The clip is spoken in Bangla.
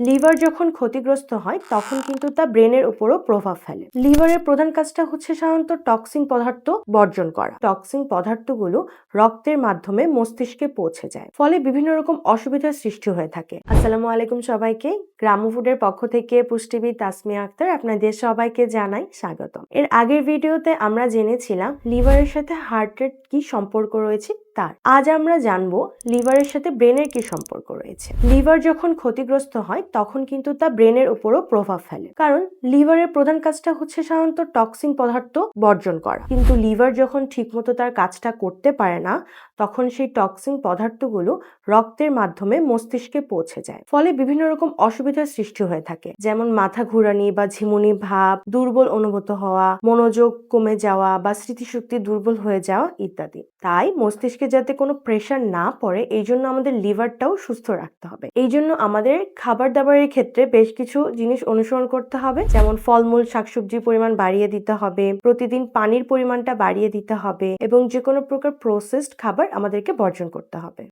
লিভার যখন ক্ষতিগ্রস্ত হয় তখন কিন্তু তা ব্রেনের উপরও প্রভাব ফেলে। লিভারের প্রধান কাজটা হচ্ছে সাধারণত টক্সিন পদার্থ বর্জন করা। টক্সিন পদার্থগুলো রক্তের মাধ্যমে মস্তিষ্কে পৌঁছে যায়, ফলে বিভিন্ন রকম অসুবিধার সৃষ্টি হয়ে থাকে। আসসালামু আলাইকুম সবাইকে, গ্রাম্য ফুডের পক্ষ থেকে পুষ্টিবিদ তাসমিয়া আক্তার আপনাদের সবাইকে জানাই স্বাগতম। এর আগের ভিডিওতে আমরা জেনেছিলাম লিভারের সাথে হার্টের কি সম্পর্ক রয়েছে তার। আজ আমরা জানবো লিভারের সাথে ব্রেনের কি সম্পর্ক রয়েছে। লিভার যখন ক্ষতিগ্রস্ত হয় তখন কিন্তু তা ব্রেনের উপরও প্রভাব ফেলে, কারণ লিভারের প্রধান কাজটা হচ্ছে সাধারণত টক্সিন পদার্থ বর্জন করা। কিন্তু লিভার যখন ঠিকমতো তার কাজটা করতে পারে না, তখন সেই টক্সিন পদার্থগুলো রক্তের মাধ্যমে মস্তিষ্কে পৌঁছে যায়, ফলে বিভিন্ন রকম অসুবিধার সৃষ্টি হয়ে থাকে, যেমন মাথা ঘুরানি বা ঝিমুনি ভাব, দুর্বল অনুভূত হওয়া, মনোযোগ কমে যাওয়া বা স্মৃতিশক্তি দুর্বল হয়ে যাওয়া ইত্যাদি। তাই মস্তিষ্কে যাতে কোনো প্রেশার না পড়ে, এই জন্য আমাদের লিভারটাও সুস্থ রাখতে হবে। এই জন্য আমাদের খাবার দাবারের ক্ষেত্রে বেশ কিছু জিনিস অনুসরণ করতে হবে, যেমন ফলমূল শাকসবজির পরিমাণ বাড়িয়ে দিতে হবে, প্রতিদিন পানির পরিমাণটা বাড়িয়ে দিতে হবে এবং যে কোনো প্রকার প্রসেসড খাবার আমাদেরকে বর্জন করতে হবে।